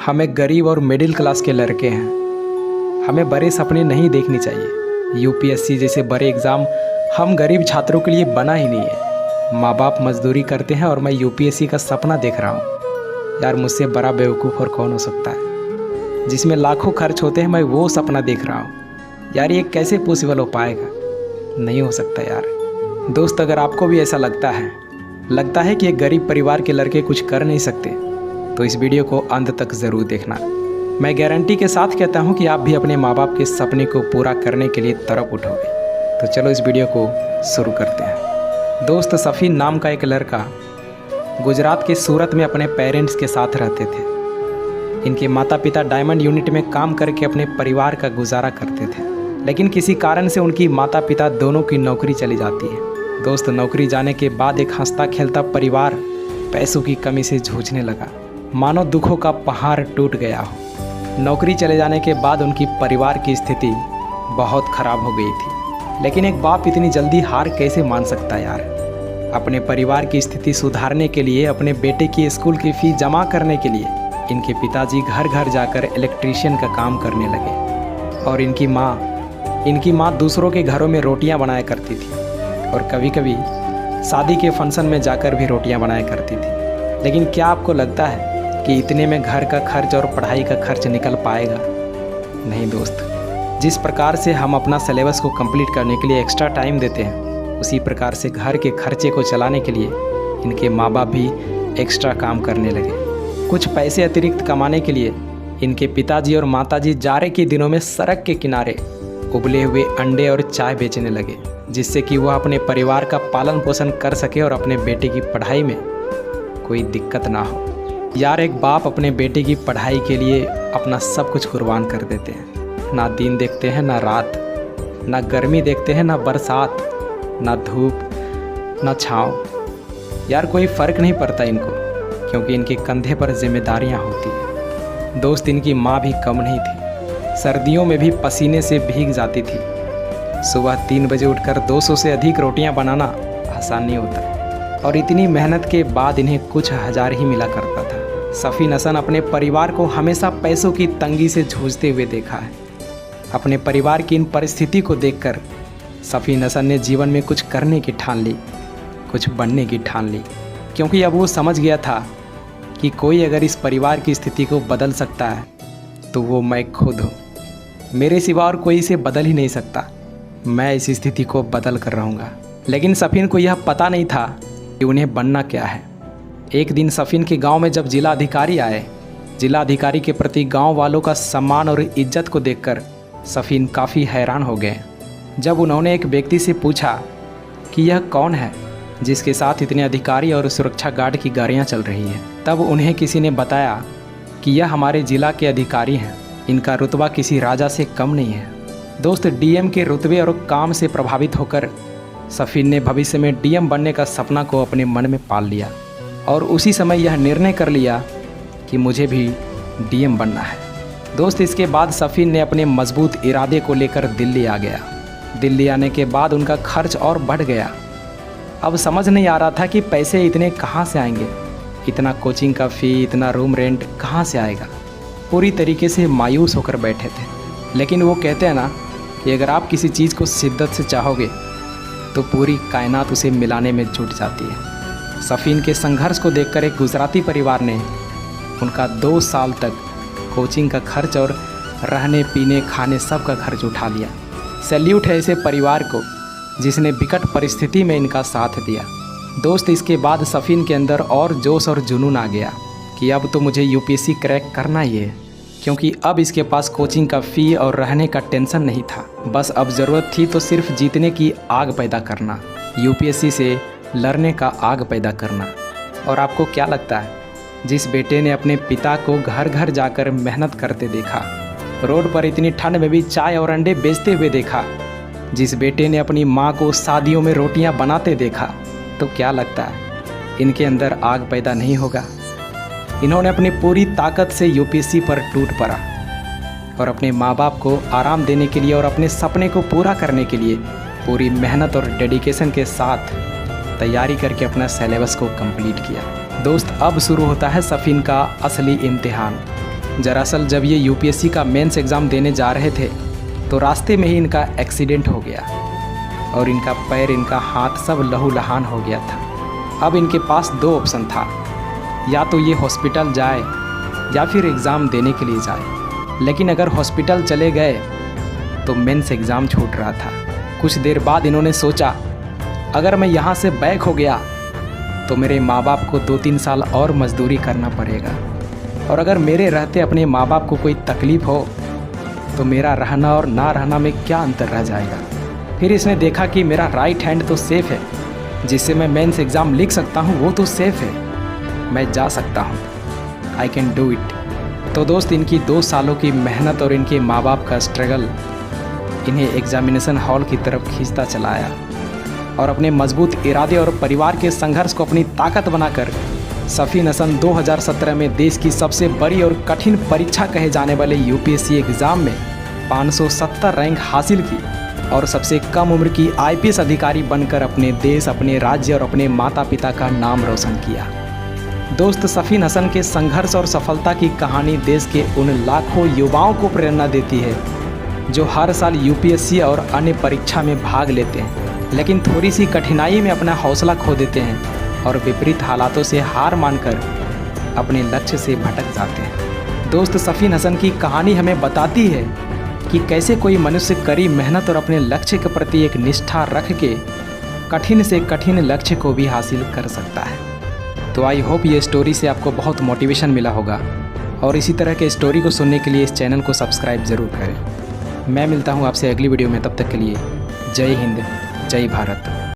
हम एक गरीब और मिडिल क्लास के लड़के हैं। हमें बड़े सपने नहीं देखने चाहिए। यूपीएससी जैसे बड़े एग्ज़ाम हम गरीब छात्रों के लिए बना ही नहीं है। माँ बाप मजदूरी करते हैं और मैं यूपीएससी का सपना देख रहा हूँ। यार मुझसे बड़ा बेवकूफ़ और कौन हो सकता है। जिसमें लाखों खर्च होते हैं मैं वो सपना देख रहा हूँ। यार ये कैसे पॉसिबल हो पाएगा? नहीं हो सकता यार। दोस्त अगर आपको भी ऐसा लगता है कि एक गरीब परिवार के लड़के कुछ कर नहीं सकते तो इस वीडियो को अंत तक ज़रूर देखना। मैं गारंटी के साथ कहता हूँ कि आप भी अपने माँ बाप के सपने को पूरा करने के लिए तड़प उठोगे। तो चलो इस वीडियो को शुरू करते हैं। दोस्त सफ़ीन नाम का एक लड़का गुजरात के सूरत में अपने पेरेंट्स के साथ रहते थे। इनके माता पिता डायमंड यूनिट में काम करके अपने परिवार का गुजारा करते थे, लेकिन किसी कारण से उनकी माता पिता दोनों की नौकरी चली जाती है। दोस्त नौकरी जाने के बाद एक हंसता खेलता परिवार पैसों की कमी से जूझने लगा, मानो दुखों का पहाड़ टूट गया हो। नौकरी चले जाने के बाद उनकी परिवार की स्थिति बहुत ख़राब हो गई थी, लेकिन एक बाप इतनी जल्दी हार कैसे मान सकता यार। अपने परिवार की स्थिति सुधारने के लिए, अपने बेटे की स्कूल की फ़ीस जमा करने के लिए इनके पिताजी घर घर जाकर इलेक्ट्रीशियन का काम करने लगे। और इनकी माँ दूसरों के घरों में रोटियां बनाया करती थी और कभी कभी शादी के फंक्शन में जाकर भी रोटियां बनाया करती थी। लेकिन क्या आपको लगता है कि इतने में घर का खर्च और पढ़ाई का खर्च निकल पाएगा? नहीं दोस्त। जिस प्रकार से हम अपना सिलेबस को कंप्लीट करने के लिए एक्स्ट्रा टाइम देते हैं, उसी प्रकार से घर के खर्चे को चलाने के लिए इनके माँ बाप भी एक्स्ट्रा काम करने लगे। कुछ पैसे अतिरिक्त कमाने के लिए इनके पिताजी और माताजी जाड़े के दिनों में सड़क के किनारे उबले हुए अंडे और चाय बेचने लगे, जिससे कि वह अपने परिवार का पालन पोषण कर सके और अपने बेटे की पढ़ाई में कोई दिक्कत ना हो। यार एक बाप अपने बेटे की पढ़ाई के लिए अपना सब कुछ कुर्बान कर देते हैं। ना दिन देखते हैं ना रात, ना गर्मी देखते हैं ना बरसात, ना धूप ना छाँव। यार कोई फ़र्क नहीं पड़ता इनको, क्योंकि इनके कंधे पर जिम्मेदारियां होती हैं। दोस्त इनकी माँ भी कम नहीं थी। सर्दियों में भी पसीने से भीग जाती थी। सुबह 3 बजे उठकर 200 से अधिक रोटियां बनाना आसान नहीं होता, और इतनी मेहनत के बाद इन्हें कुछ हज़ार ही मिला करता था। सफ़ीन हसन अपने परिवार को हमेशा पैसों की तंगी से जूझते हुए देखा है। अपने परिवार की इन परिस्थिति को देखकर सफ़ीन हसन ने जीवन में कुछ करने की ठान ली, कुछ बनने की ठान ली, क्योंकि अब वो समझ गया था कि कोई अगर इस परिवार की स्थिति को बदल सकता है तो वो मैं खुद हूँ। मेरे सिवा और कोई इसे बदल ही नहीं सकता। मैं इस स्थिति को बदल कर रहूँगा। लेकिन सफ़ीन को यह पता नहीं था कि उन्हें बनना क्या है। एक दिन सफ़ीन के गांव में जब जिला अधिकारी आए, जिला अधिकारी के प्रति गांव वालों का सम्मान और इज्जत को देखकर सफ़ीन काफ़ी हैरान हो गए। जब उन्होंने एक व्यक्ति से पूछा कि यह कौन है जिसके साथ इतने अधिकारी और सुरक्षा गार्ड की गाड़ियाँ चल रही हैं, तब उन्हें किसी ने बताया कि यह हमारे ज़िला के अधिकारी हैं। इनका रुतबा किसी राजा से कम नहीं है। दोस्त डीएम के रुतबे और काम से प्रभावित होकर सफ़ीन ने भविष्य में डीएम बनने का सपना को अपने मन में पाल लिया, और उसी समय यह निर्णय कर लिया कि मुझे भी डीएम बनना है। दोस्त इसके बाद सफ़ीन ने अपने मजबूत इरादे को लेकर दिल्ली आ गया। दिल्ली आने के बाद उनका खर्च और बढ़ गया। अब समझ नहीं आ रहा था कि पैसे इतने कहाँ से आएंगे। इतना कोचिंग का फ़ी, इतना रूम रेंट कहाँ से आएगा। पूरी तरीके से मायूस होकर बैठे थे। लेकिन वो कहते हैं ना कि अगर आप किसी चीज़ को शिद्दत से चाहोगे तो पूरी कायनात उसे मिलाने में जुट जाती है। सफ़ीन के संघर्ष को देखकर एक गुजराती परिवार ने उनका 2 साल तक कोचिंग का खर्च और रहने पीने खाने सब का खर्च उठा लिया। सैल्यूट है ऐसे परिवार को जिसने विकट परिस्थिति में इनका साथ दिया। दोस्त इसके बाद सफ़ीन के अंदर और जोश और जुनून आ गया कि अब तो मुझे यूपीएससी क्रैक करना ही है, क्योंकि अब इसके पास कोचिंग का फ़ी और रहने का टेंशन नहीं था। बस अब ज़रूरत थी तो सिर्फ जीतने की आग पैदा करना, यूपीएससी से लड़ने का आग पैदा करना। और आपको क्या लगता है, जिस बेटे ने अपने पिता को घर घर जाकर मेहनत करते देखा, रोड पर इतनी ठंड में भी चाय और अंडे बेचते हुए देखा, जिस बेटे ने अपनी माँ को शादियों में रोटियां बनाते देखा, तो क्या लगता है इनके अंदर आग पैदा नहीं होगा? इन्होंने अपनी पूरी ताकत से यूपीएससी पर टूट पड़ा और अपने माँ बाप को आराम देने के लिए और अपने सपने को पूरा करने के लिए पूरी मेहनत और डेडिकेशन के साथ तैयारी करके अपना सिलेबस को कंप्लीट किया। दोस्त अब शुरू होता है सफ़ीन का असली इम्तिहान। दरअसल जब ये यूपीएससी का मेंस एग्ज़ाम देने जा रहे थे तो रास्ते में ही इनका एक्सीडेंट हो गया और इनका पैर, इनका हाथ सब लहूलुहान हो गया था। अब इनके पास दो ऑप्शन था, या तो ये हॉस्पिटल जाए या फिर एग्ज़ाम देने के लिए जाए। लेकिन अगर हॉस्पिटल चले गए तो मेंस एग्ज़ाम छूट रहा था। कुछ देर बाद इन्होंने सोचा, अगर मैं यहाँ से बैक हो गया तो मेरे माँ बाप को 2-3 साल और मजदूरी करना पड़ेगा, और अगर मेरे रहते अपने माँ बाप को कोई तकलीफ़ हो तो मेरा रहना और ना रहना में क्या अंतर रह जाएगा। फिर इसने देखा कि मेरा राइट हैंड तो सेफ़ है, जिससे मैं मेंस एग्ज़ाम लिख सकता हूँ, वो तो सेफ़ है, मैं जा सकता हूँ, आई कैन डू इट। तो दोस्त, इनकी 2 सालों की मेहनत और इनके माँ बाप का स्ट्रगल इन्हें एग्जामिनेशन हॉल की तरफ खींचता चला आया, और अपने मजबूत इरादे और परिवार के संघर्ष को अपनी ताकत बनाकर सफ़ीन हसन 2017 में देश की सबसे बड़ी और कठिन परीक्षा कहे जाने वाले यूपीएससी एग्ज़ाम में 570 रैंक हासिल की और सबसे कम उम्र की आईपीएस अधिकारी बनकर अपने देश, अपने राज्य और अपने माता पिता का नाम रोशन किया। दोस्त, सफ़ीन हसन के संघर्ष और सफलता की कहानी देश के उन लाखों युवाओं को प्रेरणा देती है जो हर साल यूपीएससी और अन्य परीक्षा में भाग लेते हैं, लेकिन थोड़ी सी कठिनाई में अपना हौसला खो देते हैं और विपरीत हालातों से हार मानकर अपने लक्ष्य से भटक जाते हैं। दोस्त, सफ़ीन हसन की कहानी हमें बताती है कि कैसे कोई मनुष्य कड़ी मेहनत और अपने लक्ष्य के प्रति एक निष्ठा रख के कठिन से कठिन लक्ष्य को भी हासिल कर सकता है। तो आई होप ये स्टोरी से आपको बहुत मोटिवेशन मिला होगा, और इसी तरह के स्टोरी को सुनने के लिए इस चैनल को सब्सक्राइब ज़रूर करें। मैं मिलता हूँ आपसे अगली वीडियो में, तब तक के लिए जय हिंद, जय भारत।